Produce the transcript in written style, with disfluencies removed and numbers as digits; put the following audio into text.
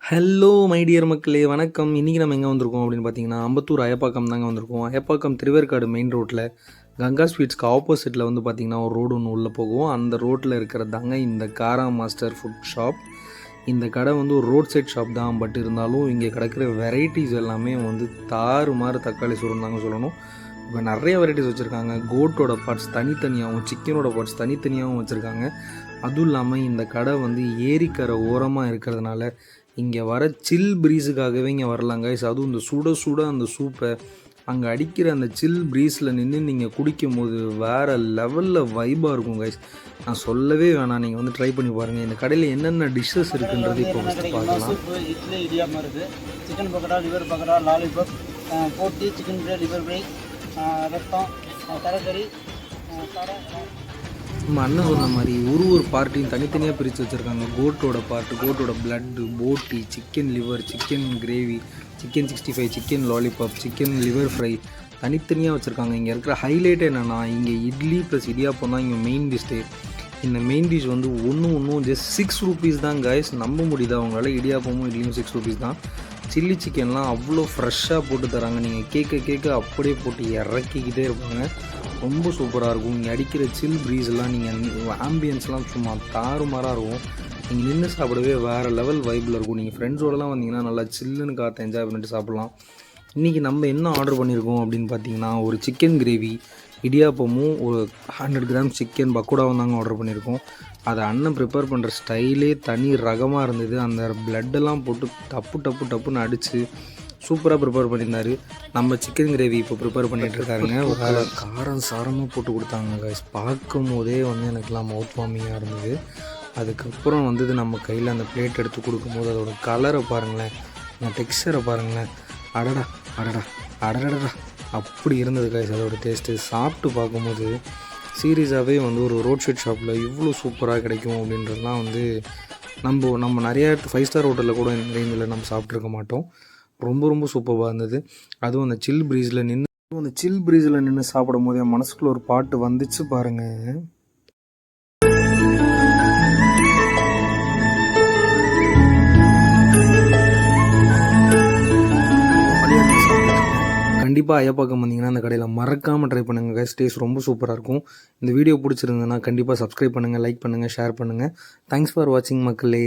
Hello my dear மக்களே, வணக்கம். இன்றைக்கி நம்ம எங்கே வந்திருக்கோம் அப்படின்னு பார்த்தீங்கன்னா, அம்பத்தூர் ஐயப்பாக்கம் தாங்க வந்திருக்கோம். ஐயப்பாக்கம் திருவேற்காடு மெயின் ரோட்டில் கங்கா ஸ்வீட்ஸ்க்கு ஆப்போசிட்டில் வந்து பார்த்திங்கன்னா ஒரு ரோடு ஒன்று உள்ளே போகும். அந்த ரோட்டில் இருக்கிறதாங்க இந்த காரா மாஸ்டர் ஃபுட் ஷாப். இந்த கடை வந்து ஒரு ரோட் சைட் ஷாப் தான். பட் இருந்தாலும் இங்கே கிடைக்கிற வெரைட்டிஸ் எல்லாமே வந்து தாறுமாறு தக்காளி சோறுன்னு தாங்க சொல்லணும். இப்போ நிறைய வெரைட்டிஸ் வச்சுருக்காங்க. கோட்டோட பார்ட்ஸ் தனித்தனியாகவும் சிக்கனோட பார்ட்ஸ் தனித்தனியாகவும் வச்சுருக்காங்க. அதுவும் இல்லாமல் இந்த கடை வந்து ஏரிக்கரை ஓரமாக இருக்கிறதுனால இங்கே வர சில் ப்ரீஸுக்காகவே இங்கே வரலாம் கைஸ். அதுவும் இந்த சுட சுட அந்த சூப்பை அங்கே அடிக்கிற அந்த சில் ப்ரீஸில் நின்று நீங்கள் குடிக்கும் போது வேறு லெவலில் வைபாக இருக்கும் கைஸ். நான் சொல்லவே வேணாம், நீங்கள் வந்து ட்ரை பண்ணி பாருங்கள். இந்த கடையில் என்னென்ன டிஷ்ஷஸ் இருக்குன்றது இப்போ ஃபஸ்ட்டு பார்க்கலாம். இட்லி இடியாப்பம் இருக்குது, chicken pakoda, liver pakoda, lollipop, போட்டி, சிக்கன் ஃப்ரை, லிவர் ஃப்ரை, ரத்தம், தரக்கறி, நம்ம அண்ணன் சொன்ன மாதிரி ஒரு பார்ட்டியும் தனித்தனியாக பிரித்து வச்சுருக்காங்க. கோட்டோட பார்ட்டு, கோட்டோட பிளட்டு, போட்டி, chicken liver, chicken gravy, chicken 65, chicken lollipop, chicken liver fry தனித்தனியாக வச்சுருக்காங்க. இங்கே இருக்கிற ஹைலைட் என்னென்னா, இங்கே இட்லி ப்ளஸ் இடியாப்பம் தான் இங்கே மெயின் டிஷ்ஷே. இந்த மெயின் டிஷ் வந்து ஒன்றும் ஜஸ்ட் 6 rupees தான் கைஸ். நம்ப முடியுதா அவங்களால? இடியாப்பமும் இட்லியும் 6 rupees தான். சில்லி சிக்கன்லாம் அவ்வளோ ஃப்ரெஷ்ஷாக போட்டு தராங்க. நீங்கள் கேட்க அப்படியே போட்டு இறக்கிக்கிட்டே இருப்பாங்க. ரொம்ப சூப்பராக இருக்கும். இங்கே அடிக்கிற சில் ப்ரீஸ்லாம் நீங்கள் ஆம்பியன்ஸ்லாம் சும்மா தாறுமாறாக இருக்கும். நீங்கள் நின்று சாப்பிடவே வேறு லெவல் வைப்பில் இருக்கும். நீங்கள் ஃப்ரெண்ட்ஸோடலாம் வந்தீங்கன்னா நல்லா சில்லுன்னு காற்று என்ஜாய் பண்ணிட்டு சாப்பிட்லாம். இன்றைக்கி நம்ம என்ன ஆர்டர் பண்ணியிருக்கோம் அப்படின்னு பார்த்தீங்கன்னா, ஒரு சிக்கன் கிரேவி, இடியாப்பமும் ஒரு 100 grams சிக்கன் பக்கோடாவும் தாங்க ஆர்டர் பண்ணியிருக்கோம். அதை அண்ணன் ப்ரிப்பேர் பண்ணுற ஸ்டைலே தனி ரகமாக இருந்தது. அந்த பிளட்டெல்லாம் போட்டு டப்புன்னு அடித்து சூப்பராக ப்ரிப்பேர் பண்ணியிருந்தார். நம்ம சிக்கன் கிரேவி இப்போ ப்ரிப்பேர் பண்ணிகிட்ருக்காருங்க. ஒரு காரம் சாரமாக போட்டு கொடுத்தாங்க கைஸ். பார்க்கும் போதே வந்து எனக்குலாம் மவுத் வார்மிங்காக இருந்தது. அதுக்கப்புறம் வந்தது நம்ம கையில் அந்த பிளேட் எடுத்து கொடுக்கும்போது அதோட கலரை பாருங்களேன், அந்த டெக்ஸ்சரை பாருங்களேன். அடடா அப்படி இருந்தது கைஸ் அதோட டேஸ்ட்டு. சாப்பிட்டு பார்க்கும்போது சீரியஸாகவே வந்து ஒரு ரோட் சைட் ஷாப்பில் இவ்வளோ சூப்பராக கிடைக்கும் அப்படின்றதுலாம் வந்து நம்ம நிறையா 5 star ஹோட்டலில் கூட இந்த ரேஞ்சில் நம்ம சாப்பிட்ருக்க மாட்டோம். ரொம்ப சூப்பராக இருந்தது. அதுவும் அந்த சில் ப்ரீஸில் நின்று சாப்பிடும் போது என் மனசுக்குள்ள ஒரு பாட்டு வந்துச்சு பாருங்கள். கண்டிப்பாக ஐயப்பாக்கம் வந்தீங்கன்னா அந்த கடையில் மறக்காமல் ட்ரை பண்ணுங்கள் கைஸ். டேஸ்ட் ரொம்ப சூப்பராக இருக்கும். இந்த வீடியோ பிடிச்சிருந்ததுன்னா கண்டிப்பாக சப்ஸ்கிரைப் பண்ணுங்கள், லைக் பண்ணுங்கள், ஷேர் பண்ணுங்கள். தேங்க்ஸ் ஃபார் வாட்சிங் மக்களே.